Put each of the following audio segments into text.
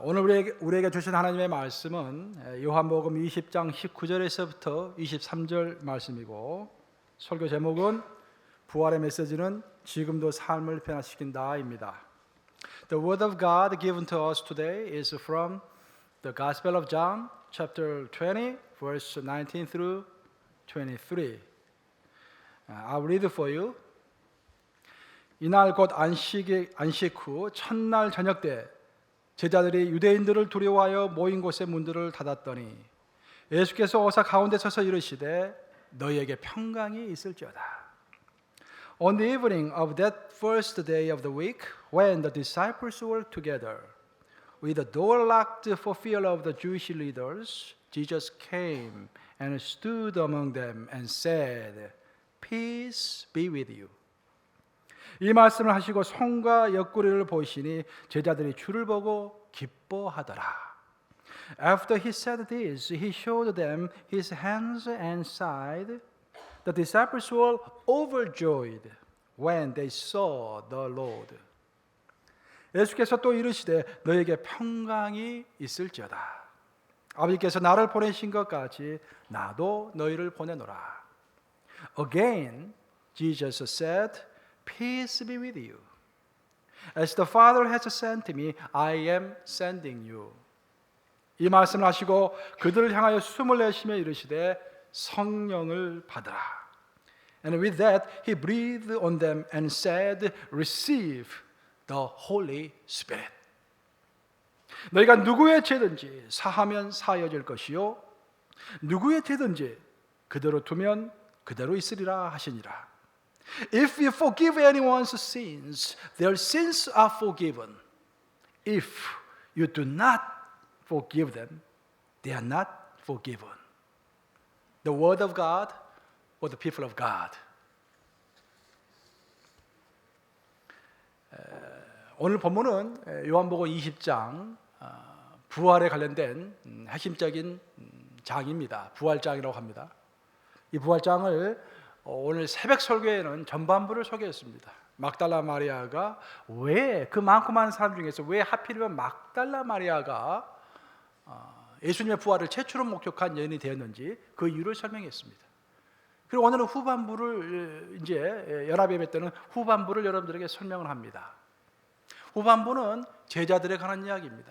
오늘 우리에게 주신 하나님의 말씀은 요한복음 20장 19절에서부터 23절 말씀이고, 설교 제목은 부활의 메시지는 지금도 삶을 변화시킨다입니다. The word of God given to us today is from the Gospel of John, chapter 20, verse 19 through 23. I'll read it for you. 이날 곧 안식 후 첫날 저녁 때 제자들이 유대인들을 두려워하여 모인 곳의 문들을 닫았더니 예수께서 오사 가운데 서서 이르시되 너희에게 평강이 있을지어다. On the evening of that first day of the week, when the disciples were together, with the door locked for fear of the Jewish leaders, Jesus came and stood among them and said, Peace be with you. 이 말씀을 하시고 손과 옆구리를 보시니 제자들이 주를 보고 기뻐하더라. After he said this, he showed them his hands and side. The disciples were overjoyed when they saw the Lord. 예수께서 또 이르시되 너에게 평강이 있을지어다. 아버지께서 나를 보내신 것 같이 나도 너희를 보내노라. Again, Jesus said, Peace be with you. As the Father has sent me, I am sending you. 이 말씀을 하시고 그들을 향하여 숨을 내쉬며 이르시되 성령을 받으라. And with that he breathed on them and said, Receive the Holy Spirit. 너희가 누구의 죄든지 사하면 사하여질 것이요 누구의 죄든지 그대로 두면 그대로 있으리라 하시니라. If you forgive anyone's sins, their sins are forgiven. If you do not forgive them, they are not forgiven. The word of God or the people of God. 오늘 본문은 요한복음 20장 부활에 관련된 핵심적인 장입니다. 부활장이라고 합니다. 이 부활장을 오늘 새벽 설교에는 전반부를 소개했습니다. 막달라 마리아가 왜 그 많고 많은 사람 중에서 왜 하필이면 막달라 마리아가 예수님의 부활을 최초로 목격한 여인이 되었는지 그 이유를 설명했습니다. 그리고 오늘은 후반부를 이제 연합예배 때는 후반부를 여러분들에게 설명을 합니다. 후반부는 제자들에 관한 이야기입니다.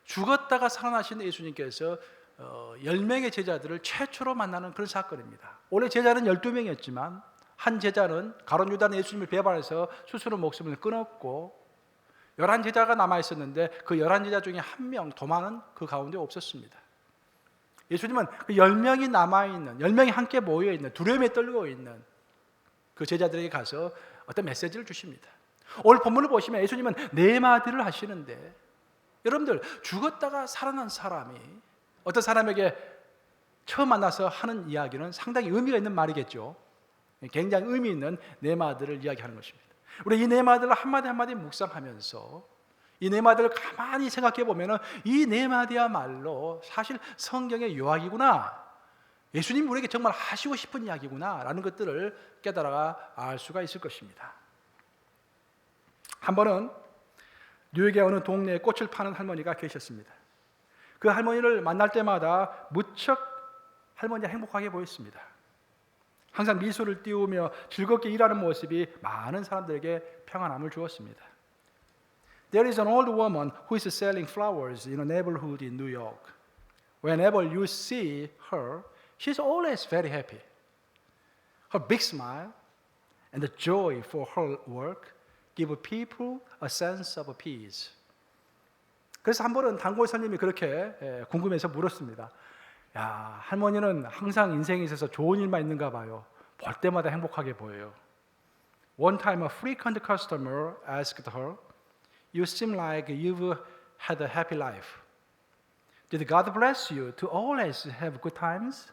죽었다가 살아나신 예수님께서 10명의 제자들을 최초로 만나는 그런 사건입니다. 원래 제자는 12명이었지만 한 제자는 가룟 유다는 예수님을 배반해서 스스로 목숨을 끊었고 11제자가 남아있었는데 그 11제자 중에 한 명 도마는 그 가운데 없었습니다. 예수님은 그 10명이 남아있는 10명이 함께 모여있는 두려움에 떨고 있는 그 제자들에게 가서 어떤 메시지를 주십니다. 오늘 본문을 보시면 예수님은 4마디를 하시는데 여러분들 죽었다가 살아난 사람이 어떤 사람에게 처음 만나서 하는 이야기는 상당히 의미가 있는 말이겠죠. 굉장히 의미 있는 4마디를 이야기하는 것입니다. 우리 이 4마디를 한마디 한마디 묵상하면서 이 4마디를 가만히 생각해 보면 이 4마디야말로 사실 성경의 요약이구나, 예수님 우리에게 정말 하시고 싶은 이야기구나 라는 것들을 깨달아 알 수가 있을 것입니다. 한 번은 뉴욕의 어느 동네에 꽃을 파는 할머니가 계셨습니다. 그 할머니를 만날 때마다 무척 할머니가 행복하게 보였습니다. 항상 미소를 띄우며 즐겁게 일하는 모습이 많은 사람들에게 평안함을 주었습니다. There is an old woman who is selling flowers in a neighborhood in New York. Whenever you see her, she's always very happy. Her big smile and the joy for her work give people a sense of peace. 그래서 한 번은 단골 손님이 그렇게 궁금해서 물었습니다. 야, 할머니는 항상 인생에 있어서 좋은 일만 있는가 봐요. 볼 때마다 행복하게 보여요. One time a frequent customer asked her, You seem like you've had a happy life. Did God bless you to always have good times?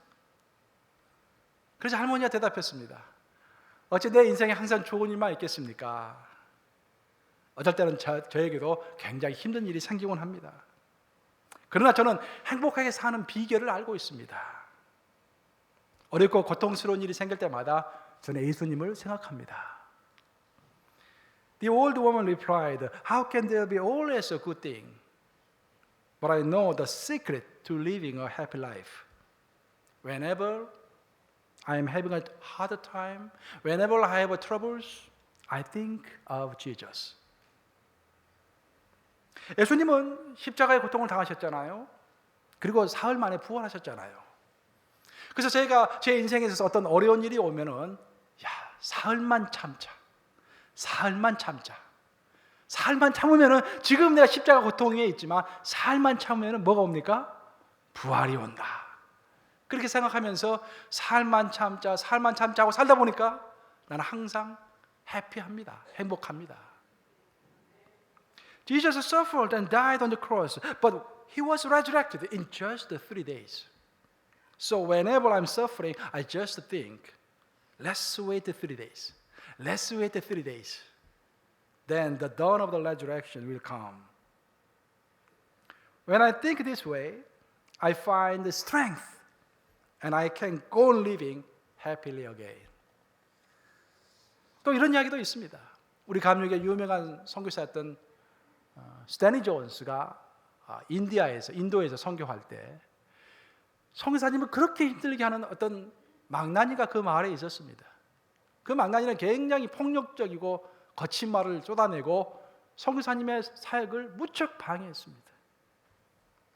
그래서 할머니가 대답했습니다. 어찌 내 인생에 항상 좋은 일만 있겠습니까? 어쩔 때는 저에게도 굉장히 힘든 일이 생기곤 합니다. 그러나 저는 행복하게 사는 비결을 알고 있습니다. 어렵고 고통스러운 일이 생길 때마다 저는 예수님을 생각합니다. The old woman replied, "How can there be always a good thing? But I know the secret to living a happy life. Whenever I am having a hard time, whenever I have troubles, I think of Jesus." 예수님은 십자가의 고통을 당하셨잖아요. 그리고 사흘 만에 부활하셨잖아요. 그래서 제가 제 인생에서 어떤 어려운 일이 오면은 사흘만 참자. 사흘만 참자. 사흘만 참으면은 지금 내가 십자가 고통에 있지만 사흘만 참으면은 뭐가 옵니까? 부활이 온다. 그렇게 생각하면서 사흘만 참자, 사흘만 참자 하고 살다 보니까 나는 항상 해피합니다. 행복합니다. Jesus suffered and died on the cross, but he was resurrected in just 3 days. So whenever I'm suffering, I just think, let's wait 3 days. Let's wait 3 days. Then the dawn of the resurrection will come. When I think this way, I find strength and I can go on living happily again. 또 이런 이야기도 있습니다. 우리 감옥의 유명한 선교사였던 스탠리 존스가 인도에서 선교할 때 선교사님을 그렇게 힘들게 하는 어떤 망나니가 그 마을에 있었습니다. 그 망나니는 굉장히 폭력적이고 거친 말을 쏟아내고 선교사님의 사역을 무척 방해했습니다.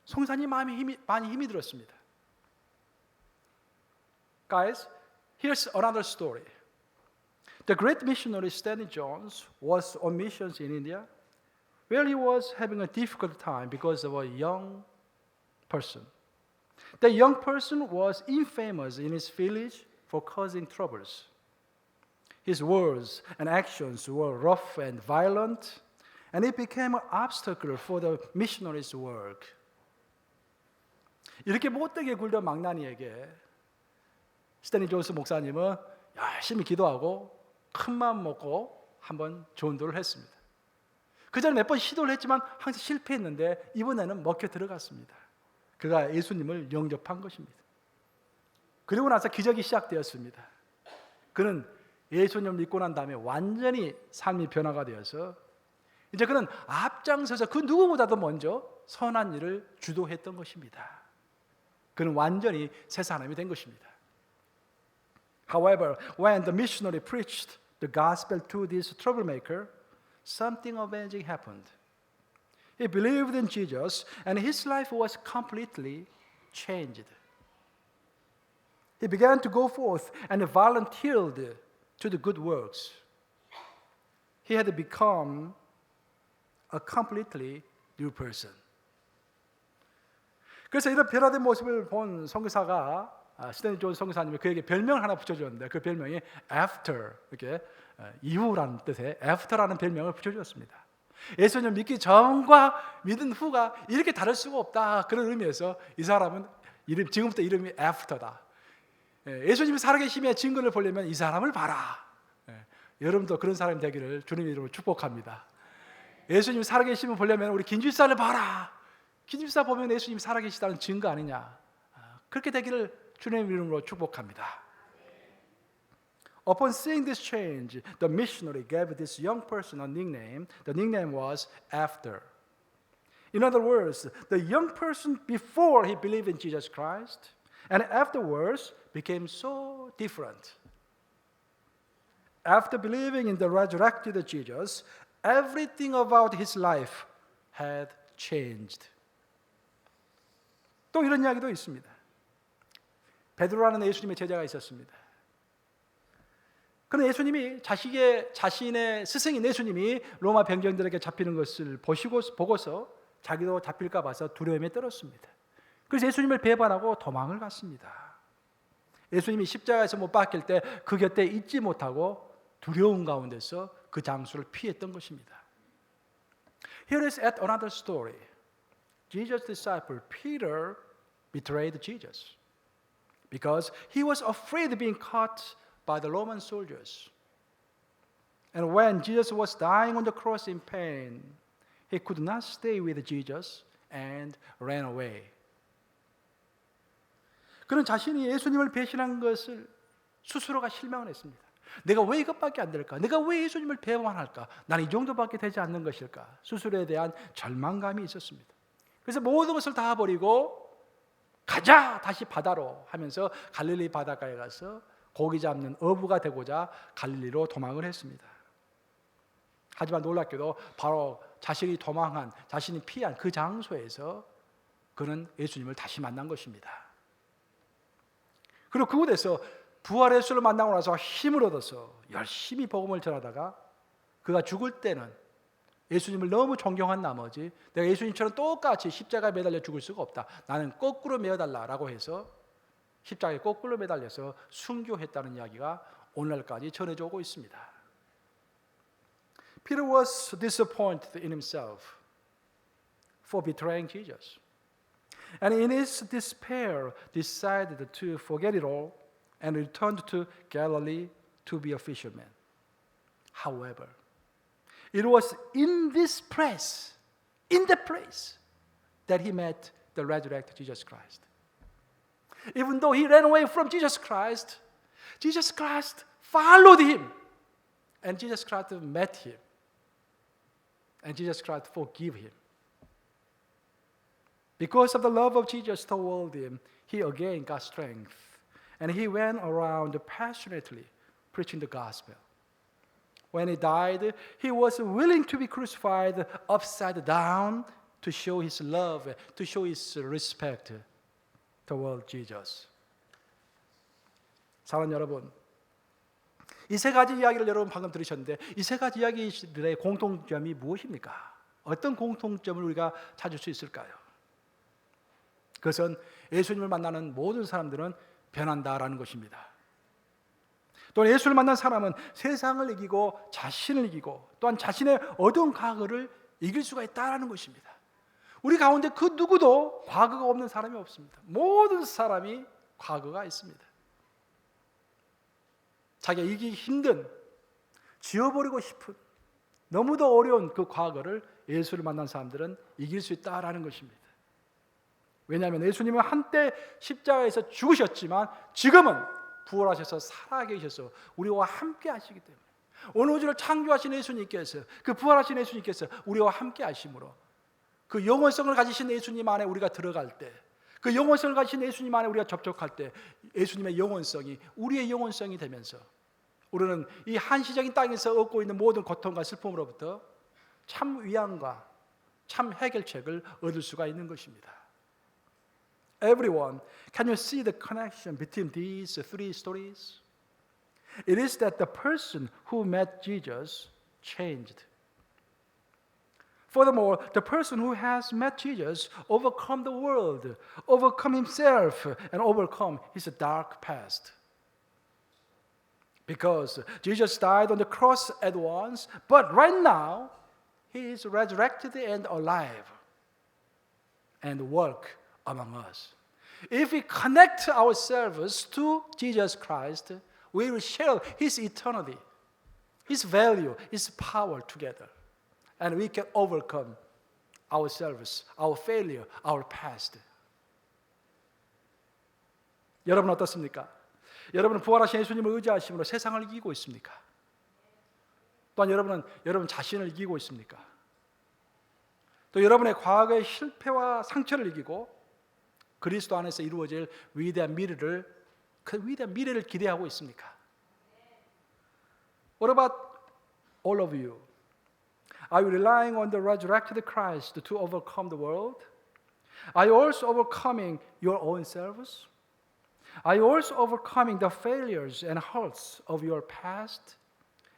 선교사님 마음에 많이 힘이 들었습니다. Guys, here's another story. The great missionary Stanley Jones was on missions in India, where he was having a difficult time because of a young person. The young person was infamous in his village for causing troubles. His words and actions were rough and violent, and it became an obstacle for the missionaries' work. 이렇게 못되게 굴던 망나니에게 스탠리 존스 목사님은 열심히 기도하고 큰 마음 먹고 한번 전도를 했습니다. 그 전에 몇 번 시도를 했지만 항상 실패했는데 이번에는 먹혀 들어갔습니다. 그가 예수님을 영접한 것입니다. 그리고 나서 기적이 시작되었습니다. 그는 예수님을 믿고 난 다음에 완전히 삶이 변화가 되어서 이제 그는 앞장서서 그 누구보다도 먼저 선한 일을 주도했던 것입니다. 그는 완전히 새 사람이 된 것입니다. However, when the missionary preached the gospel to this troublemaker, something amazing happened. He believed in Jesus and his life was completely changed. He began to go forth and volunteered to the good works. He had become a completely new person. 그래서 이런 변화된 모습을 본 선교사가 스탠리 존스 선교사님이 그에게 별명을 하나 붙여주었는데 그 별명이 After, 이렇게 이후라는 뜻의 After라는 별명을 붙여주었습니다. 예수님을 믿기 전과 믿은 후가 이렇게 다를 수가 없다. 그런 의미에서 이 사람은 지금부터 이름이 After다. 예수님이 살아계심의 증거를 보려면 이 사람을 봐라. 여러분도 그런 사람이 되기를 주님의 이름으로 축복합니다. 예수님이 살아계심을 보려면 우리 김집사를 봐라. 김집사 보면 예수님이 살아계시다는 증거 아니냐. 그렇게 되기를 주님의 이름으로 축복합니다. Upon seeing this change, the missionary gave this young person a nickname. The nickname was After. In other words, the young person before he believed in Jesus Christ and afterwards became so different. After believing in the resurrected Jesus, everything about his life had changed. 또 이런 이야기도 있습니다. 베드로라는 예수님의 제자가 있었습니다. 그런데 예수님이 자신의 스승인 예수님이 로마 병정들에게 잡히는 것을 보고서 자기도 잡힐까 봐서 두려움에 떨었습니다. 그래서 예수님을 배반하고 도망을 갔습니다. 예수님이 십자가에서 못 박힐 때 그 곁에 있지 못하고 두려움 가운데서 그 장소를 피했던 것입니다. Here is at another story. Jesus' disciple Peter betrayed Jesus because he was afraid of being caught by the Roman soldiers. And when Jesus was dying on the cross in pain, he could not stay with Jesus and ran away. 그는 자신이 예수님을 배신한 것을 스스로가 실망을 했습니다. 내가 왜 이것밖에 안 될까? 내가 왜 예수님을 배워만 할까? 나는 이 정도밖에 되지 않는 것일까? 스스로에 대한 절망감이 있었습니다. 그래서 모든 것을 다 버리고 가자 다시 바다로 하면서 갈릴리 바닷가에 가서 고기 잡는 어부가 되고자 갈릴리로 도망을 했습니다. 하지만 놀랍게도 바로 자신이 도망한, 자신이 피한 그 장소에서 그는 예수님을 다시 만난 것입니다. 그리고 그곳에서 부활의 예수를 만나고 나서 힘을 얻어서 열심히 복음을 전하다가 그가 죽을 때는 예수님을 너무 존경한 나머지 내가 예수님처럼 똑같이 십자가에 매달려 죽을 수가 없다. 나는 거꾸로 매달라라고 해서 십자가에 거꾸로 매달려서 순교했다는 이야기가 오늘날까지 전해져 오고 있습니다. Peter was disappointed in himself for betraying Jesus. And in his despair decided to forget it all and returned to Galilee to be a fisherman. However, it was in this place, that he met the resurrected Jesus Christ. Even though he ran away from Jesus Christ followed him. And Jesus Christ met him. And Jesus Christ forgave him. Because of the love of Jesus toward him, he again got strength. And he went around passionately preaching the gospel. When he died, he was willing to be crucified upside down to show his love, to show his respect toward Jesus. 사랑하는 여러분, 이 세 가지 이야기를 여러분 방금 들으셨는데 이 세 가지 이야기들의 공통점이 무엇입니까? 어떤 공통점을 우리가 찾을 수 있을까요? 그것은 예수님을 만나는 모든 사람들은 변한다라는 것입니다. 또한 예수를 만난 사람은 세상을 이기고 자신을 이기고 또한 자신의 어두운 과거를 이길 수가 있다라는 것입니다. 우리 가운데 그 누구도 과거가 없는 사람이 없습니다. 모든 사람이 과거가 있습니다. 자기가 이기기 힘든, 지워버리고 싶은, 너무도 어려운 그 과거를 예수를 만난 사람들은 이길 수 있다라는 것입니다. 왜냐하면 예수님은 한때 십자가에서 죽으셨지만 지금은 부활하셔서 살아계셔서 우리와 함께 하시기 때문에 온 우주를 창조하신 예수님께서 그 부활하신 예수님께서 우리와 함께 하심으로 그 영원성을 가지신 예수님 안에 우리가 들어갈 때 그 영원성을 가지신 예수님 안에 우리가 접촉할 때 예수님의 영원성이 우리의 영원성이 되면서 우리는 이 한시적인 땅에서 얻고 있는 모든 고통과 슬픔으로부터 참 위안과 참 해결책을 얻을 수가 있는 것입니다. Everyone, can you see the connection between these three stories? It is that the person who met Jesus changed. Furthermore, the person who has met Jesus overcome the world, overcome himself, and overcome his dark past. Because Jesus died on the cross at once, but right now, he is resurrected and alive and work among us. If we connect ourselves to Jesus Christ, we will share his eternity, his value, his power together. And we can overcome ourselves, our failure, our past. 여러분 어떻습니까? 여러분은 부활하신 예수님을 의지하심으로 세상을 이기고 있습니까? 또한 여러분은 여러분 자신을 이기고 있습니까? 또 여러분의 과거의 실패와 상처를 이기고 그리스도 안에서 이루어질 위대한 미래를 기대하고 있습니까? What about all of you? Are you relying on the resurrected Christ to overcome the world? Are you also overcoming your own selves? Are you also overcoming the failures and hurts of your past?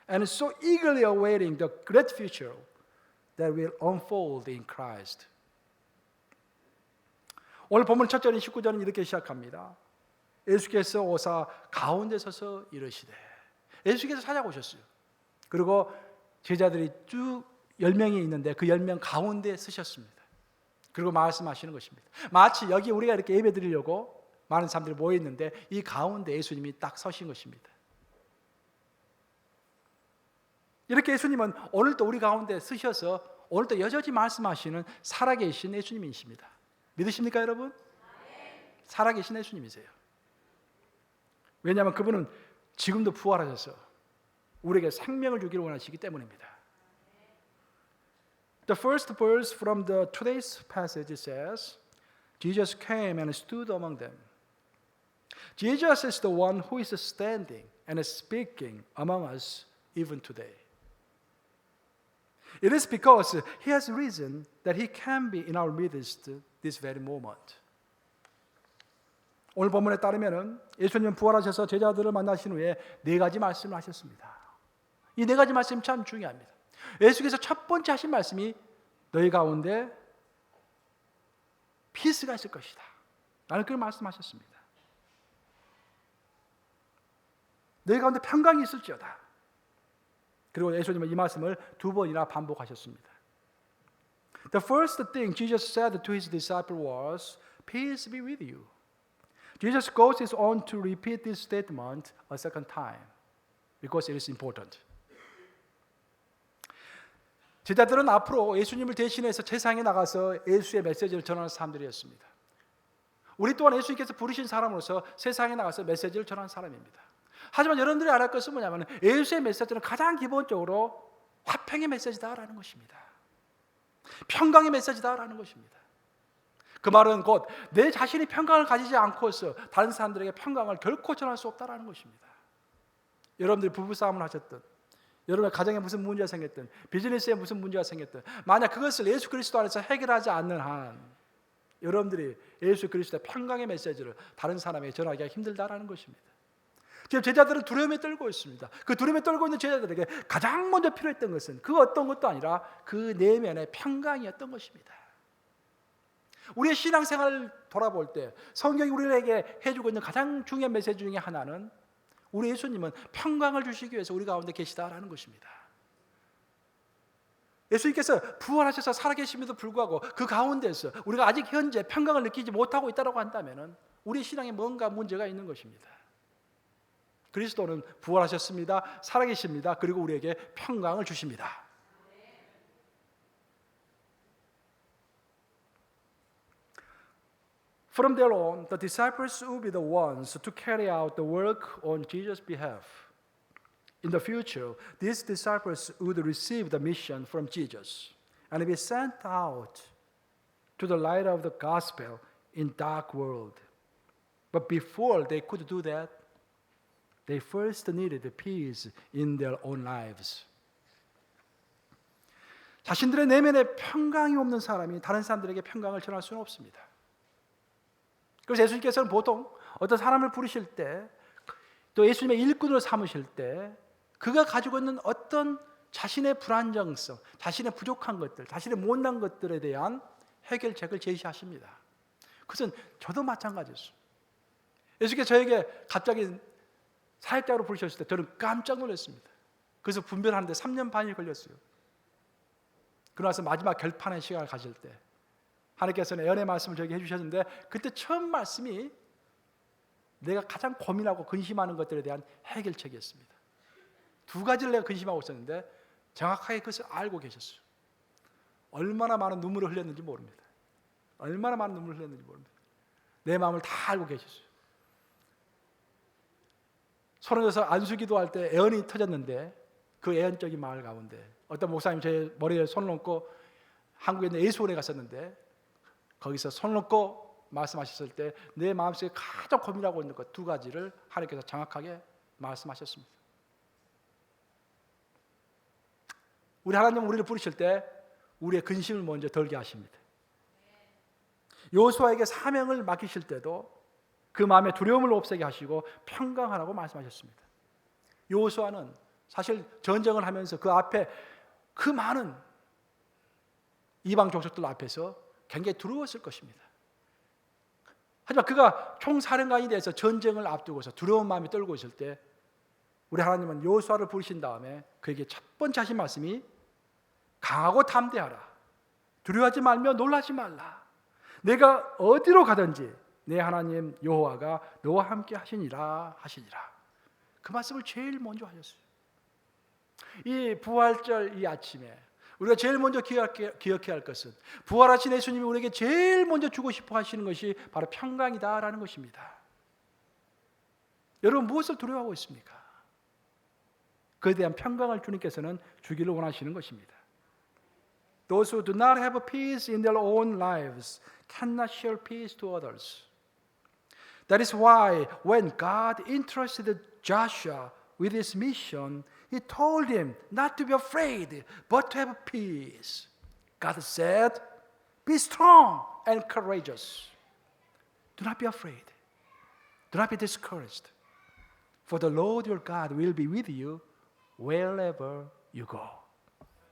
And so eagerly awaiting the great future that will unfold in Christ. 오늘 본문 첫 절인 19절은 이렇게 시작합니다. 예수께서 오사 가운데 서서 이르시되. 예수께서 찾아오셨어요. 그리고 제자들이 쭉 10명이 있는데 그 10명 가운데 서셨습니다. 그리고 말씀하시는 것입니다. 마치 여기 우리가 이렇게 예배 드리려고 많은 사람들이 모여 있는데 이 가운데 예수님이 딱 서신 것입니다. 이렇게 예수님은 오늘도 우리 가운데 서셔서 오늘도 여전히 말씀하시는 살아계신 예수님이십니다. 믿으십니까 여러분? 살아계신 예수님이세요. 왜냐하면 그분은 지금도 부활하셔서 우리에게 생명을 주기를 원하시기 때문입니다. The first verse from the today's passage says, Jesus came and stood among them. Jesus is the one who is standing and speaking among us even today. It is because He has risen that He can be in our midst this very moment. 오늘 본문에 따르면 예수님은 부활하셔서 제자들을 만나신 후에 네 가지 말씀을 하셨습니다. 이 네 가지 말씀이 참 중요합니다. 예수께서 첫 번째 하신 말씀이 너희 가운데 피스가 있을 것이다 라는 그런 말씀하셨습니다. 너희 가운데 평강이 있을지어다. 그리고 예수님은 이 말씀을 두 번이나 반복하셨습니다. The first thing Jesus said to His disciples was, Peace be with you. Jesus goes on to repeat this statement a second time because it is important. 제자들은 앞으로 예수님을 대신해서 세상에 나가서 예수의 메시지를 전하는 사람들이었습니다. 우리 또한 예수님께서 부르신 사람으로서 세상에 나가서 메시지를 전하는 사람입니다. 하지만 여러분들이 알아야 할 것은 뭐냐면 예수의 메시지는 가장 기본적으로 화평의 메시지다라는 것입니다. 평강의 메시지다라는 것입니다. 그 말은 곧 내 자신이 평강을 가지지 않고서 다른 사람들에게 평강을 결코 전할 수 없다라는 것입니다. 여러분들이 부부싸움을 하셨든 여러분의 가정에 무슨 문제가 생겼든 비즈니스에 무슨 문제가 생겼든 만약 그것을 예수 그리스도 안에서 해결하지 않는 한 여러분들이 예수 그리스도의 평강의 메시지를 다른 사람에게 전하기가 힘들다라는 것입니다. 지금 제자들은 두려움에 떨고 있습니다. 그 두려움에 떨고 있는 제자들에게 가장 먼저 필요했던 것은 그 어떤 것도 아니라 그 내면의 평강이었던 것입니다. 우리의 신앙생활을 돌아볼 때 성경이 우리에게 해주고 있는 가장 중요한 메시지 중에 하나는 우리 예수님은 평강을 주시기 위해서 우리 가운데 계시다라는 것입니다. 예수님께서 부활하셔서 살아계심에도 불구하고 그 가운데서 우리가 아직 현재 평강을 느끼지 못하고 있다고 한다면 우리 신앙에 뭔가 문제가 있는 것입니다. 그리스도는 부활하셨습니다. 살아계십니다. 그리고 우리에게 평강을 주십니다. From there on, the disciples will be the ones to carry out the work on Jesus' behalf. In the future, these disciples would receive the mission from Jesus and be sent out to the light of the gospel in dark world. But before they could do that, they first needed peace in their own lives. 자신들의 내면에 평강이 없는 사람이 다른 사람들에게 평강을 전할 수는 없습니다. 그래서 예수님께서는 보통 어떤 사람을 부르실 때 또 예수님의 일꾼으로 삼으실 때 그가 가지고 있는 어떤 자신의 불안정성, 자신의 부족한 것들, 자신의 못난 것들에 대한 해결책을 제시하십니다. 그것은 저도 마찬가지였어요. 예수께서 저에게 갑자기 사역자로 부르셨을 때 저는 깜짝 놀랐습니다. 그래서 분별하는데 3년 반이 걸렸어요. 그러고 나서 마지막 결판의 시간을 가질 때 하나님께서는 예언의 말씀을 저에게 해주셨는데 그때 처음 말씀이 내가 가장 고민하고 근심하는 것들에 대한 해결책이었습니다. 두 가지를 내가 근심하고 있었는데 정확하게 그것을 알고 계셨어요. 얼마나 많은 눈물을 흘렸는지 모릅니다. 얼마나 많은 눈물을 흘렸는지 모릅니다. 내 마음을 다 알고 계셨어요. 서른여섯 안수기도 할 때 애언이 터졌는데 그 애언적인 마을 가운데 어떤 목사님 제 머리에 손을 얹고 한국에 있는 예수원에 갔었는데 거기서 손을 얹고 말씀하셨을 때 내 마음속에 가장 고민하고 있는 것 두 가지를 하나님께서 정확하게 말씀하셨습니다. 우리 하나님은 우리를 부르실 때 우리의 근심을 먼저 덜게 하십니다. 여호수아에게 사명을 맡기실 때도 그 마음의 두려움을 없애게 하시고 평강하라고 말씀하셨습니다. 여호수아는 사실 전쟁을 하면서 그 앞에 그 많은 이방 족속들 앞에서 굉장히 두려웠을 것입니다. 하지만 그가 총사령관이 돼서 전쟁을 앞두고서 두려운 마음이 떨고 있을 때 우리 하나님은 여호수아를 부르신 다음에 그에게 첫 번째 하신 말씀이 강하고 담대하라. 두려워하지 말며 놀라지 말라. 내가 어디로 가든지 내 하나님 여호와가 너와 함께 하시니라. 그 말씀을 제일 먼저 하셨어요. 이 부활절 이 아침에 우리가 제일 먼저 기억해야 할 것은 부활하신 예수님이 우리에게 제일 먼저 주고 싶어 하시는 것이 바로 평강이다라는 것입니다. 여러분 무엇을 두려워하고 있습니까? 그에 대한 평강을 주님께서는 주기를 원하시는 것입니다. Those who do not have peace in their own lives cannot share peace to others. That is why when God entrusted Joshua with his mission, he told him not to be afraid, but to have peace. God said, be strong and courageous. Do not be afraid. Do not be discouraged. For the Lord your God will be with you wherever you go.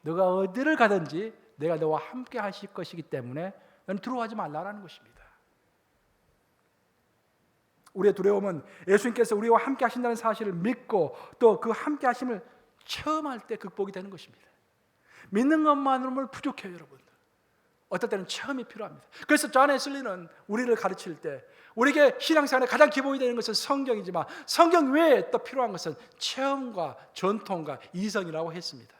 너가 어디를 가든지 내가 너와 함께 하실 것이기 때문에 너는 두려워하지 말라라는 것입니다. 우리의 두려움은 예수님께서 우리와 함께 하신다는 사실을 믿고 또 그 함께 하심을 체험할 때 극복이 되는 것입니다. 믿는 것만으로는 부족해요, 여러분. 어떨 때는 체험이 필요합니다. 그래서 존 웨슬리는 우리를 가르칠 때 우리에게 신앙생활의 가장 기본이 되는 것은 성경이지만 성경 외에 또 필요한 것은 체험과 전통과 이성이라고 했습니다.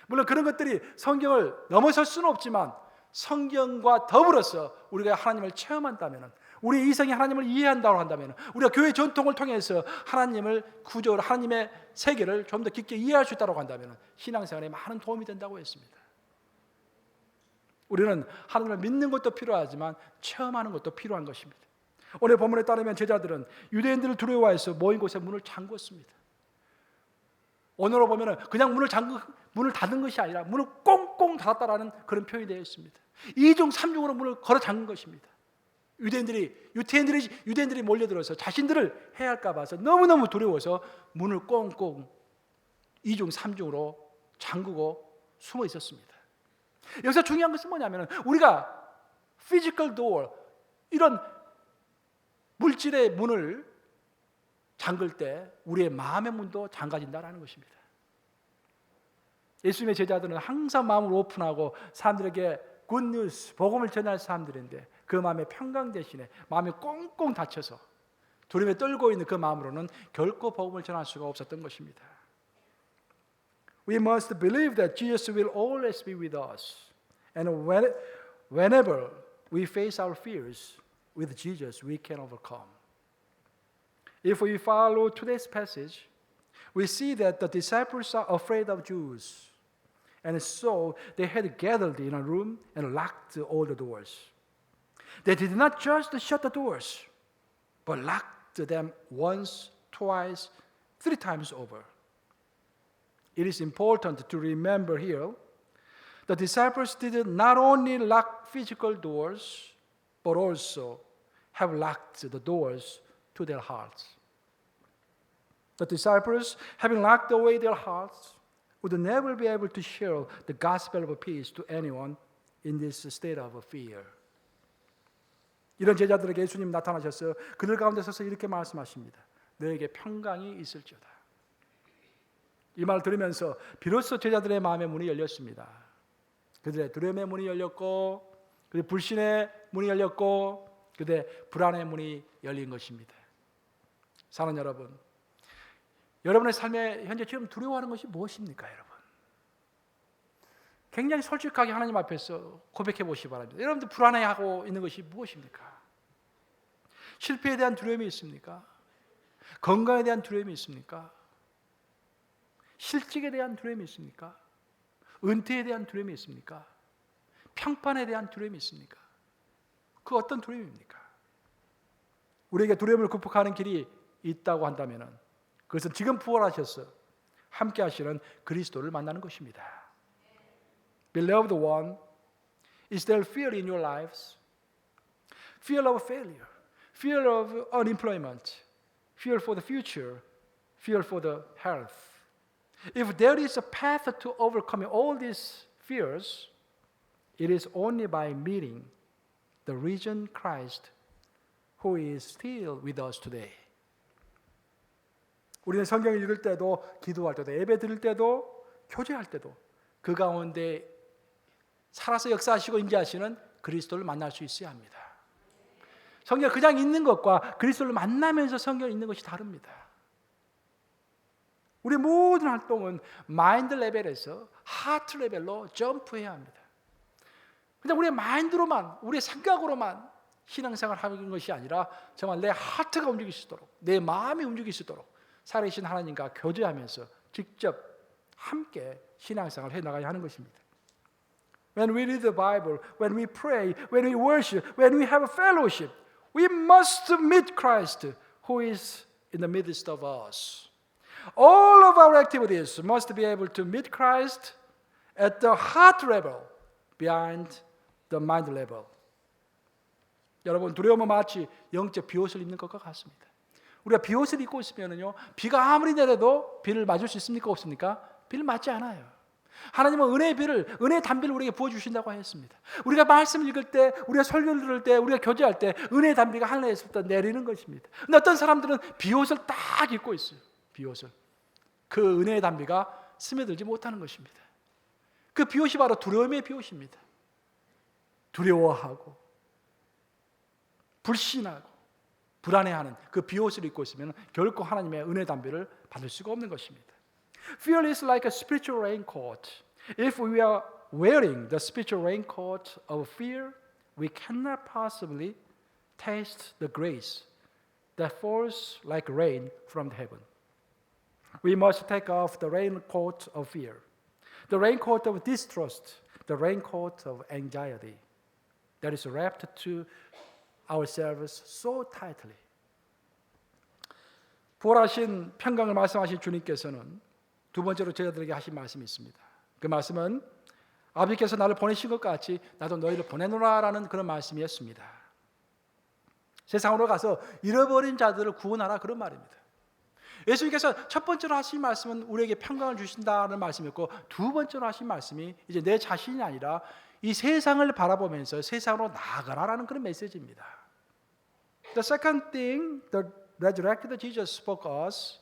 물론 그런 것들이 성경을 넘어설 수는 없지만 성경과 더불어서 우리가 하나님을 체험한다면, 우리 이성이 하나님을 이해한다고 한다면, 우리가 교회 전통을 통해서 하나님을 구조를, 하나님의 세계를 좀 더 깊게 이해할 수 있다고 한다면 신앙생활에 많은 도움이 된다고 했습니다. 우리는 하나님을 믿는 것도 필요하지만 체험하는 것도 필요한 것입니다. 오늘 본문에 따르면 제자들은 유대인들을 두려워해서 모인 곳에 문을 잠궜습니다. 오늘로 보면 그냥 문을 닫은 것이 아니라 문을 꽁꽁 닫았다라는 그런 표현이 되어 있습니다. 2중 3중으로 문을 걸어 잠근 것입니다. 유대인들이 몰려들어서 자신들을 해할까 봐서 너무너무 두려워서 문을 꽁꽁 2중 3중으로 잠그고 숨어 있었습니다. 여기서 중요한 것은 뭐냐면 우리가 physical door, 이런 물질의 문을 잠글 때 우리의 마음의 문도 잠가진다라는 것입니다. 예수님의 제자들은 항상 마음을 오픈하고 사람들에게 굿뉴스, 복음을 전할 사람들인데 그 마음의 평강 대신에 마음이 꽁꽁 닫혀서 두려움에 떨고 있는 그 마음으로는 결코 복음을 전할 수가 없었던 것입니다. We must believe that Jesus will always be with us. And whenever we face our fears, with Jesus we can overcome. If we follow today's passage, we see that the disciples are afraid of Jews. And so they had gathered in a room and locked all the doors. They did not just shut the doors, but locked them once, twice, 3 times over. It is important to remember here, the disciples did not only lock physical doors, but also have locked the doors to their hearts. The disciples, having locked away their hearts, would never be able to share the gospel of peace to anyone in this state of fear. 이런 제자들에게 예수님 나타나셔서 그들 가운데 서서 이렇게 말씀하십니다. 너에게 평강이 있을지어다. 이 말을 들으면서 비로소 제자들의 마음의 문이 열렸습니다. 그들의 두려움의 문이 열렸고, 그들의 불신의 문이 열렸고, 그들의 불안의 문이 열린 것입니다. 사랑하는 여러분, 여러분의 삶에 현재 지금 두려워하는 것이 무엇입니까, 여러분? 굉장히 솔직하게 하나님 앞에서 고백해 보시기 바랍니다. 여러분들 불안해하고 있는 것이 무엇입니까? 실패에 대한 두려움이 있습니까? 건강에 대한 두려움이 있습니까? 실직에 대한 두려움이 있습니까? 은퇴에 대한 두려움이 있습니까? 평판에 대한 두려움이 있습니까? 그 어떤 두려움입니까? 우리에게 두려움을 극복하는 길이 있다고 한다면 그것은 지금 부활하셔서 함께 하시는 그리스도를 만나는 것입니다. Beloved one, is there fear in your lives? Fear of failure, fear of unemployment, fear for the future, fear for the health. If there is a path to overcoming all these fears, it is only by meeting the risen Christ who is still with us today. 우리는 성경을 읽을 때도, 기도할 때도, 예배 드릴 때도, 교제할 때도 그 가운데 살아서 역사하시고 임재하시는 그리스도를 만날 수 있어야 합니다. 성경 그냥 읽는 것과 그리스도를 만나면서 성경을 읽는 것이 다릅니다. 우리 모든 활동은 마인드 레벨에서 하트 레벨로 점프해야 합니다. 그냥 우리의 마인드로만, 우리의 생각으로만 신앙생활을 하는 것이 아니라 정말 내 하트가 움직일 수 있도록, 내 마음이 움직일 수 있도록 살아계신 하나님과 교제하면서 직접 함께 신앙생활을 해나가야 하는 것입니다. When we read the Bible, when we pray, when we worship, when we have a fellowship, we must meet Christ who is in the midst of us. All of our activities must be able to meet Christ at the heart level, behind the mind level. 여러분, 두려움은 마치 영적 비옷을 입는 것과 같습니다. 우리가 비옷을 입고 있으면요, 비가 아무리 내려도 비를 맞을 수 있습니까? 없습니까? 비를 맞지 않아요. 하나님은 은혜의 비를, 은혜의 단비를 우리에게 부어주신다고 했습니다. 우리가 말씀을 읽을 때, 우리가 설교를 들을 때, 우리가 교제할 때 은혜의 단비가 하늘에서부터 내리는 것입니다. 근데 어떤 사람들은 비옷을 딱 입고 있어요. 비옷을. 그 은혜의 단비가 스며들지 못하는 것입니다. 그 비옷이 바로 두려움의 비옷입니다. 두려워하고 불신하고 불안해하는 그 비옷을 입고 있으면 결코 하나님의 은혜 단비를 받을 수가 없는 것입니다. Fear is like a spiritual raincoat. If we are wearing the spiritual raincoat of fear, we cannot possibly taste the grace that falls like rain from heaven. We must take off the raincoat of fear, the raincoat of distrust, the raincoat of anxiety that is wrapped to ourselves so tightly. 부활하신 평강을 말씀하신 주님께서는 두 번째로 제자들에게 하신 말씀이 있습니다. 그 말씀은 아버지께서 나를 보내신 것 같이 나도 너희를 보내노라라는 그런 말씀이었습니다. 세상으로 가서 잃어버린 자들을 구원하라, 그런 말입니다. 예수님께서 첫 번째로 하신 말씀은 우리에게 평강을 주신다는 말씀이었고, 두 번째로 하신 말씀이 이제 내 자신이 아니라 이 세상을 바라보면서 세상으로 나아가라라는 그런 메시지입니다. The second thing the resurrected Jesus spoke us,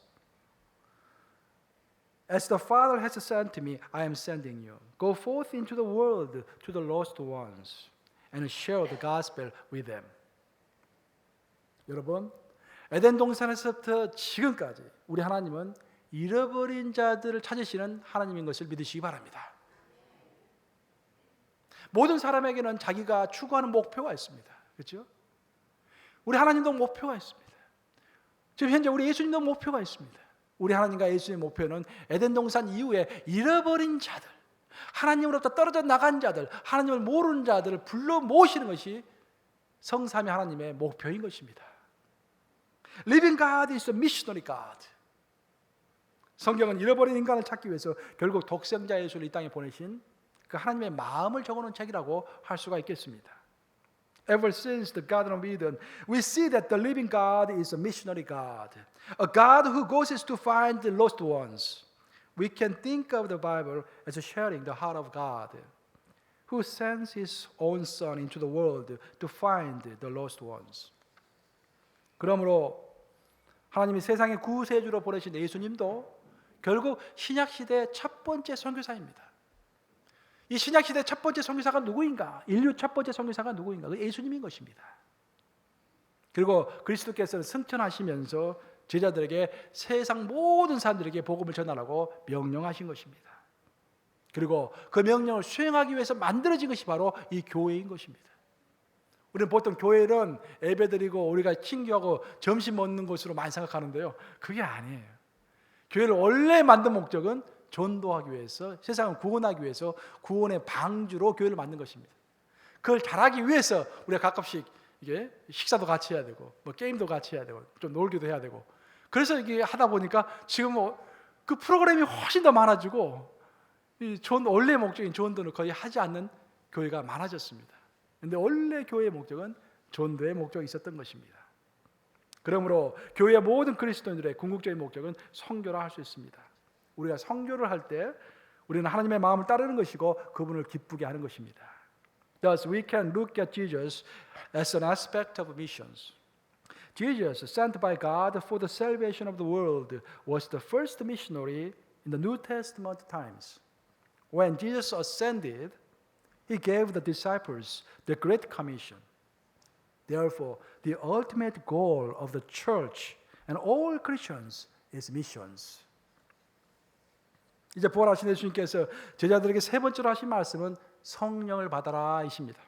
as the Father has sent me, I am sending you. Go forth into the world to the lost ones and share the gospel with them. 여러분, 에덴 동산에서부터 지금까지 우리 하나님은 잃어버린 자들을 찾으시는 하나님인 것을 믿으시기 바랍니다. 모든 사람에게는 자기가 추구하는 목표가 있습니다. 그렇죠? 우리 하나님도 목표가 있습니다. 지금 현재 우리 예수님도 목표가 있습니다. 우리 하나님과 예수님의 목표는 에덴 동산 이후에 잃어버린 자들, 하나님으로부터 떨어져 나간 자들, 하나님을 모르는 자들을 불러 모시는 것이 성삼위 하나님의 목표인 것입니다. Living God is a missionary God. 성경은 잃어버린 인간을 찾기 위해서 결국 독생자 예수를 이 땅에 보내신 그 하나님의 마음을 적어놓은 책이라고 할 수가 있겠습니다. Ever since the Garden of Eden, we see that the living God is a missionary God, a God who goes to find the lost ones. We can think of the Bible as sharing the heart of God, who sends His own Son into the world to find the lost ones. 그러므로 하나님이 세상의 구세주로 보내신 예수님도 결국 신약시대의 첫 번째 선교사입니다. 이 신약시대 첫 번째 선교사가 누구인가? 인류 첫 번째 선교사가 누구인가? 그 예수님인 것입니다. 그리고 그리스도께서는 승천하시면서 제자들에게 세상 모든 사람들에게 복음을 전하라고 명령하신 것입니다. 그리고 그 명령을 수행하기 위해서 만들어진 것이 바로 이 교회인 것입니다. 우리는 보통 교회는 예배드리고 우리가 친교하고 점심 먹는 곳으로 많이 생각하는데요. 그게 아니에요. 교회를 원래 만든 목적은 전도하기 위해서, 세상을 구원하기 위해서 구원의 방주로 교회를 만든 것입니다. 그걸 잘하기 위해서 우리가 가끔씩 이게 식사도 같이 해야 되고, 뭐 게임도 같이 해야 되고, 좀 놀기도 해야 되고. 그래서 이게 하다 보니까 지금 그 프로그램이 훨씬 더 많아지고, 이 원래 목적인 전도는 거의 하지 않는 교회가 많아졌습니다. 그런데 원래 교회의 목적은 전도의 목적이 있었던 것입니다. 그러므로 교회의 모든 그리스도인들의 궁극적인 목적은 선교라 할 수 있습니다. 우리가 선교를 할 때 우리는 하나님의 마음을 따르는 것이고 그분을 기쁘게 하는 것입니다. Thus we can look at Jesus as an aspect of missions. Jesus, sent by God for the salvation of the world, was the first missionary in the New Testament times. When Jesus ascended, He gave the disciples the Great Commission. Therefore, the ultimate goal of the church and all Christians is missions. 이제 부활하신 예수님께서 제자들에게 세 번째로 하신 말씀은 성령을 받아라 이십니다.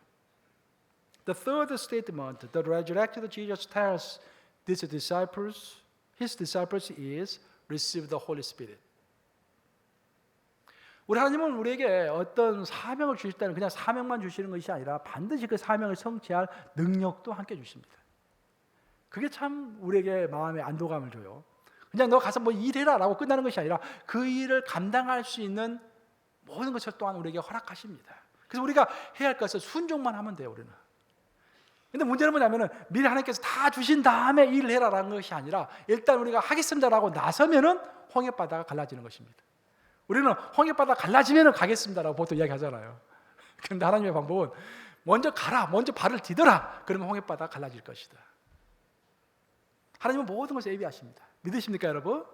The third statement the resurrected Jesus tells his disciples is receive the Holy Spirit. 우리 하나님은 우리에게 어떤 사명을 주실 때는 그냥 사명만 주시는 것이 아니라 반드시 그 사명을 성취할 능력도 함께 주십니다. 그게 참 우리에게 마음의 안도감을 줘요. 그냥 너 가서 뭐 일해라 라고 끝나는 것이 아니라 그 일을 감당할 수 있는 모든 것을 또한 우리에게 허락하십니다. 그래서 우리가 해야 할 것을 순종만 하면 돼요, 우리는. 근데 문제는 뭐냐면은 미리 하나님께서 다 주신 다음에 일을 해라라는 것이 아니라 일단 우리가 하겠습니다라고 나서면은 홍해바다가 갈라지는 것입니다. 우리는 홍해바다 갈라지면은 가겠습니다라고 보통 이야기하잖아요. 그런데 하나님의 방법은 먼저 가라, 먼저 발을 디뎌라. 그러면 홍해바다가 갈라질 것이다. 하나님은 모든 것을 예비하십니다. 믿으십니까, 여러분?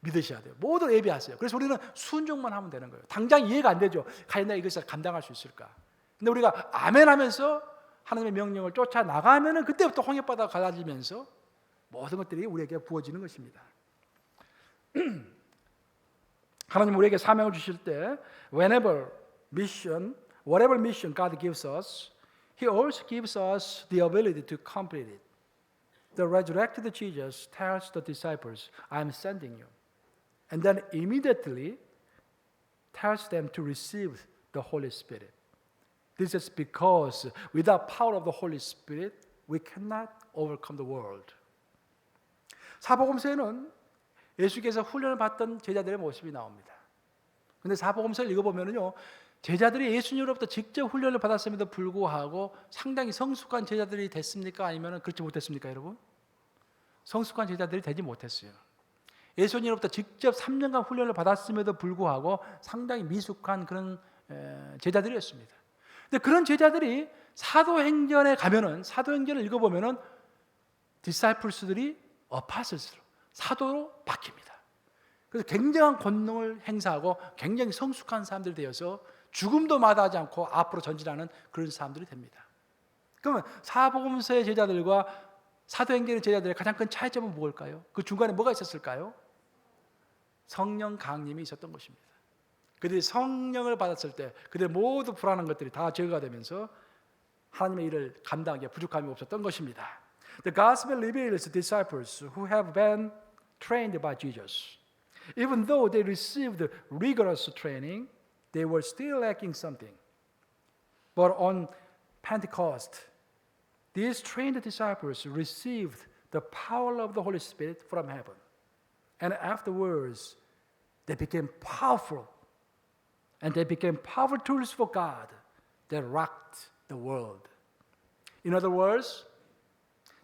믿으셔야 돼요. 모두 예비하세요. 그래서 우리는 순종만 하면 되는 거예요. 당장 이해가 안 되죠. 과연 내가 이것을 감당할 수 있을까? 근데 우리가 아멘 하면서 하나님의 명령을 쫓아 나가면은 그때부터 홍해바다가 갈라지면서 모든 것들이 우리에게 부어지는 것입니다. 하나님 우리에게 사명을 주실 때 whatever mission God gives us, He also gives us the ability to complete it. The resurrected Jesus tells the disciples, I am sending you. And then immediately tells them to receive the Holy Spirit. This is because without power of the Holy Spirit, we cannot overcome the world. 사복음서에는 예수께서 훈련을 받던 제자들의 모습이 나옵니다. 그런데 사복음서를 읽어보면요, 제자들이 예수님으로부터 직접 훈련을 받았음에도 불구하고 상당히 성숙한 제자들이 됐습니까? 아니면 그렇지 못했습니까, 여러분? 성숙한 제자들이 되지 못했어요. 예수님으로부터 직접 3년간 훈련을 받았음에도 불구하고 상당히 미숙한 그런 제자들이었습니다. 근데 그런 제자들이 사도행전에 가면은, 사도행전을 읽어보면은 디사이플스들이 어파슬스로, 사도로 바뀝니다. 그래서 굉장한 권능을 행사하고 굉장히 성숙한 사람들이 되어서 죽음도 마다하지 않고 앞으로 전진하는 그런 사람들이 됩니다. 그러면 사복음서의 제자들과 사도행전의 제자들의 가장 큰 차이점은 무엇일까요? 그 중간에 뭐가 있었을까요? 성령 강림이 있었던 것입니다. 그들이 성령을 받았을 때 그들의 모두 불안한 것들이 다 제거가 되면서 하나님의 일을 감당하기에 부족함이 없었던 것입니다. The gospel reveals disciples who have been trained by Jesus. Even though they received rigorous training, they were still lacking something. But on Pentecost, these trained disciples received the power of the Holy Spirit from heaven. And afterwards, they became powerful. And they became powerful tools for God that rocked the world. In other words,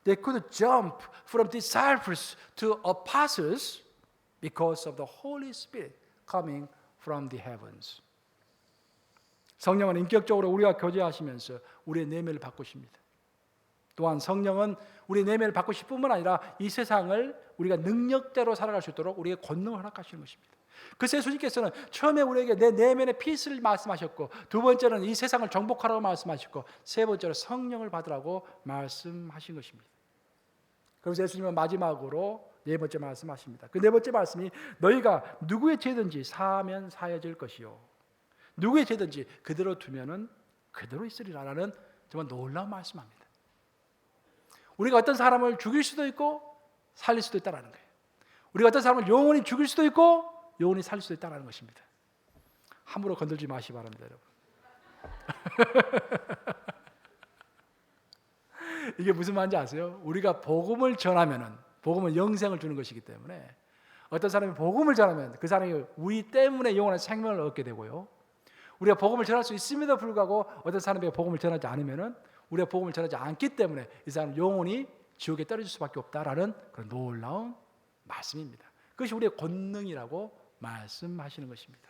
they could jump from disciples to apostles because of the Holy Spirit coming from the heavens. 성령은 인격적으로 우리와 교제하시면서 우리의 내면을 바꾸십니다. 또한 성령은 우리의 내면을 바꾸실 뿐만 아니라 이 세상을 우리가 능력자로 살아갈 수 있도록 우리에게 권능을 허락하시는 것입니다. 그래서 예수님께서는 처음에 우리에게 내 내면의 피스를 말씀하셨고, 두 번째는 이 세상을 정복하라고 말씀하셨고, 세 번째로 성령을 받으라고 말씀하신 것입니다. 그래서 예수님은 마지막으로 네 번째 말씀하십니다. 그 네 번째 말씀이 너희가 누구의 죄든지 사하면 사해질 것이요, 누구의 죄든지 그대로 두면은 그대로 있으리라라는 정말 놀라운 말씀합니다. 우리가 어떤 사람을 죽일 수도 있고 살릴 수도 있다라는 거예요. 우리가 어떤 사람을 영원히 죽일 수도 있고 영원히 살릴 수도 있다는 것입니다. 함부로 건들지 마시기 바랍니다, 여러분. 이게 무슨 말인지 아세요? 우리가 복음을 전하면은, 복음은 영생을 주는 것이기 때문에 어떤 사람이 복음을 전하면 그 사람이 우리 때문에 영원한 생명을 얻게 되고요, 우리가 복음을 전할 수 있음에도 불구하고 어떤 사람에게 복음을 전하지 않으면은, 우리가 복음을 전하지 않기 때문에 이 사람은 영원히 지옥에 떨어질 수밖에 없다라는 그런 놀라운 말씀입니다. 그것이 우리의 권능이라고 말씀하시는 것입니다.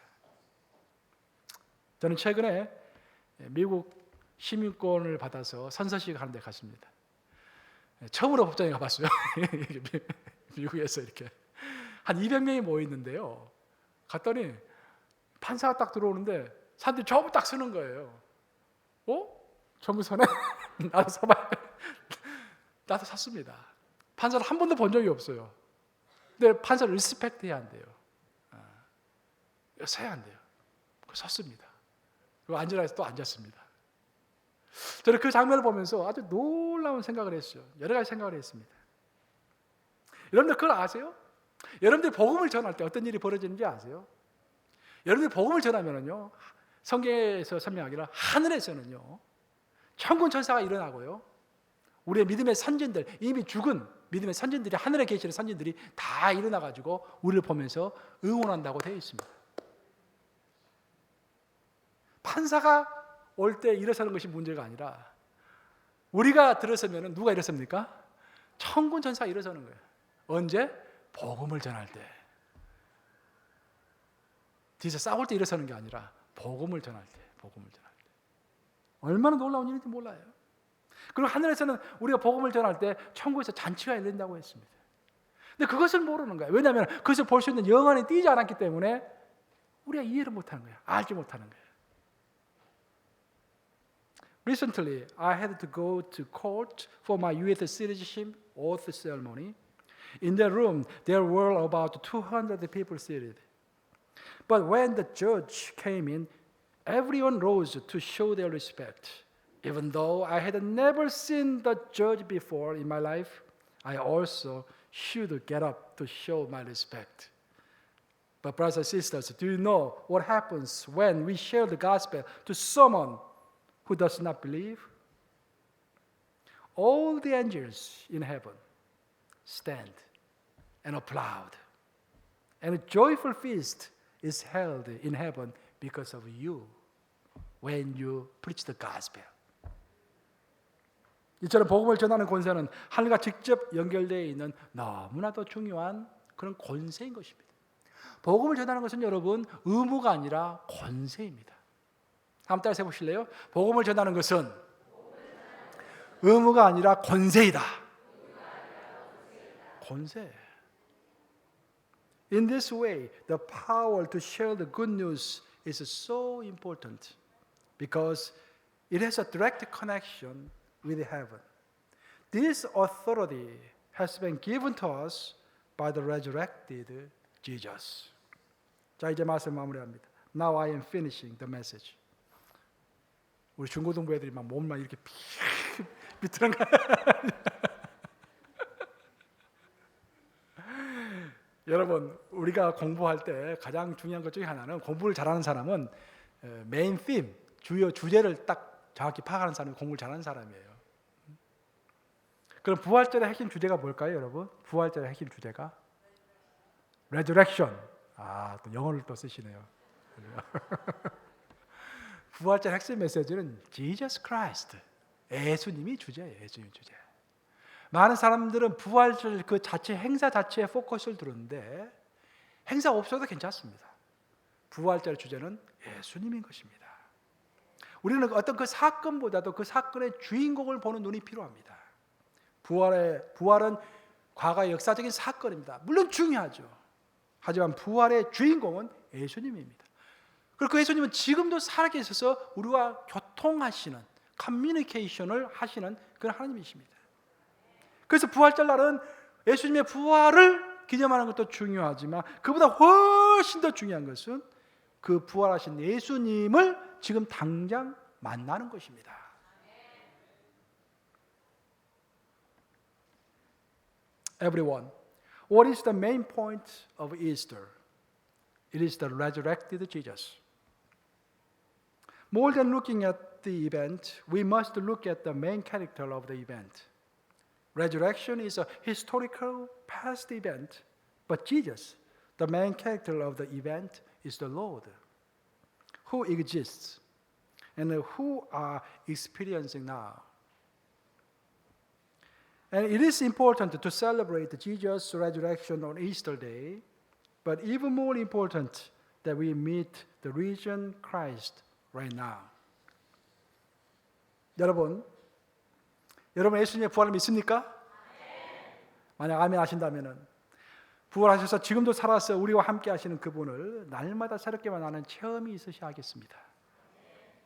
저는 최근에 미국 시민권을 받아서 선서식 하는 데 갔습니다. 처음으로 법정에 가봤어요. 미국에서 이렇게 한 200명이 모여 있는데요. 갔더니 판사가 딱 들어오는데 사람들이 전부 딱 서는 거예요. 전부 서네? 나도 서봐. 나도 섰습니다. 판사를 한 번도 본 적이 없어요. 근데 판사를 리스펙트 해야 한대요. 서야 한대요. 섰습니다. 그리고 앉으라 해서 또 앉았습니다. 저는 그 장면을 보면서 아주 놀라운 생각을 했어요. 여러 가지 생각을 했습니다. 여러분들 그걸 아세요? 여러분들이 복음을 전할 때 어떤 일이 벌어지는지 아세요? 여러분이 복음을 전하면은요, 성경에서 설명하기를 하늘에서는요, 천군 천사가 일어나고요, 우리의 믿음의 선진들, 이미 죽은 믿음의 선진들이, 하늘에 계시는 선진들이 다 일어나가지고 우리를 보면서 응원한다고 되어 있습니다. 판사가 올 때 일어서는 것이 문제가 아니라 우리가 들어서면 누가 일어섭니까? 천군 천사가 일어서는 거예요. 언제? 복음을 전할 때. 뒤에서 싸울 때 일어서는 게 아니라 복음을 전할 때, 복음을 전할 때. 얼마나 놀라운 일인지 몰라요. 그리고 하늘에서는 우리가 복음을 전할 때 천국에서 잔치가 열린다고 했습니다. 근데 그것을 모르는 거예요. 왜냐하면 그것을 볼 수 있는 영안이 띄지 않았기 때문에 우리가 이해를 못하는 거예요. 알지 못하는 거예요. Recently, I had to go to court for my U.S. citizenship oath ceremony. In the room, there were about 200 people seated. But when the judge came in, everyone rose to show their respect. Even though I had never seen the judge before in my life, I also should get up to show my respect. But brothers and sisters, do you know what happens when we share the gospel to someone who does not believe? All the angels in heaven stand and applaud. And a joyful feast is held in heaven because of you when you preach the gospel. 이처럼 복음을 전하는 권세는 하늘과 직접 연결되어 있는 너무나도 중요한 그런 권세인 것입니다. 복음을 전하는 것은 여러분 의무가 아니라 권세입니다. 한번 따라서 해보실래요? 복음을 전하는 것은 의무가 아니라 권세이다. 권세. In this way, the power to share the good news is so important because it has a direct connection with heaven. This authority has been given to us by the resurrected Jesus. 자, 이제 말씀 마무리합니다. Now I am finishing the message. 우리 중고등부 애들이 막 몸만 이렇게 비틀은 거. 여러분, 우리가 공부할 때 가장 중요한 것 중에 하나는, 공부를 잘하는 사람은 메인 팀, 주요 주제를 딱 정확히 파악하는 사람이 공부를 잘하는 사람이에요. 그럼 부활절의 핵심 주제가 뭘까요, 여러분? 부활절의 핵심 주제가 Resurrection. 아, 또 영어를 또 쓰시네요. 부활절 핵심 메시지는 Jesus Christ. 예수님이 주제예요. 예수님 주제. 많은 사람들은 부활절 그 자체 행사 자체에 포커스를 두는데 행사 없어도 괜찮습니다. 부활절 주제는 예수님인 것입니다. 우리는 어떤 그 사건보다도 그 사건의 주인공을 보는 눈이 필요합니다. 부활은 과거의 역사적인 사건입니다. 물론 중요하죠. 하지만 부활의 주인공은 예수님입니다. 그리고 그 예수님은 지금도 살아계셔서 우리와 교통하시는, 커뮤니케이션을 하시는 그런 하나님이십니다. 그래서 부활절 날은 예수님의 부활을 기념하는 것도 중요하지만 그보다 훨씬 더 중요한 것은 그 부활하신 예수님을 지금 당장 만나는 것입니다. Everyone, what is the main point of Easter? It is the resurrected Jesus. More than looking at the event, we must look at the main character of the event. Resurrection is a historical past event, but Jesus, the main character of the event, is the Lord, who exists and who are experiencing now. And it is important to celebrate Jesus' resurrection on Easter Day, but even more important that we meet the risen Christ right now. 여러분 예수님의 부활을 믿습니까? 만약 아멘 하신다면은 부활하셔서 지금도 살아서 우리와 함께 하시는 그분을 날마다 새롭게 만나는 체험이 있으셔야 하겠습니다.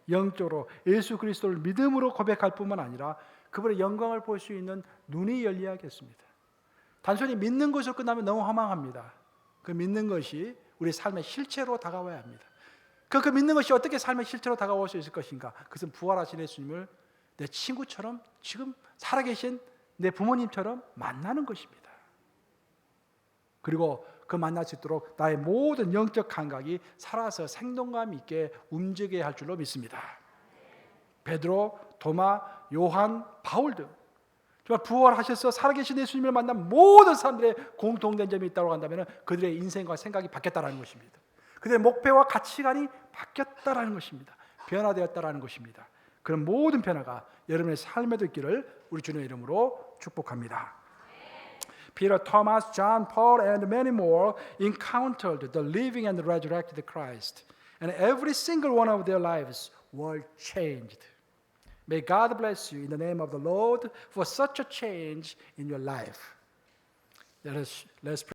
영적으로 예수 그리스도를 믿음으로 고백할 뿐만 아니라 그분의 영광을 볼 수 있는 눈이 열려야겠습니다. 단순히 믿는 것으로 끝나면 너무 허망합니다. 그 믿는 것이 우리 삶의 실체로 다가와야 합니다. 그 믿는 것이 어떻게 삶의 실체로 다가올 수 있을 것인가? 그것은 부활하신 예수님을 내 친구처럼, 지금 살아계신 내 부모님처럼 만나는 것입니다. 그리고 그 만날 수 있도록 나의 모든 영적 감각이 살아서 생동감 있게 움직여야 할 줄로 믿습니다. 베드로, 도마, 요한, 바울 등 정말 부활하셔서 살아계신 예수님을 만난 모든 사람들의 공통된 점이 있다고 한다면 그들의 인생과 생각이 바뀌었다는 것입니다. 그들의 목표와 가치관이 바뀌었다는 것입니다. 변화되었다는 것입니다. 그런 모든 변화가 여러분의 삶에도 있기를 우리 주님의 이름으로 축복합니다. Peter, Thomas, John, Paul, and many more encountered the living and resurrected Christ, and every single one of their lives were changed. May God bless you in the name of the Lord for such a change in your life. Let's pray.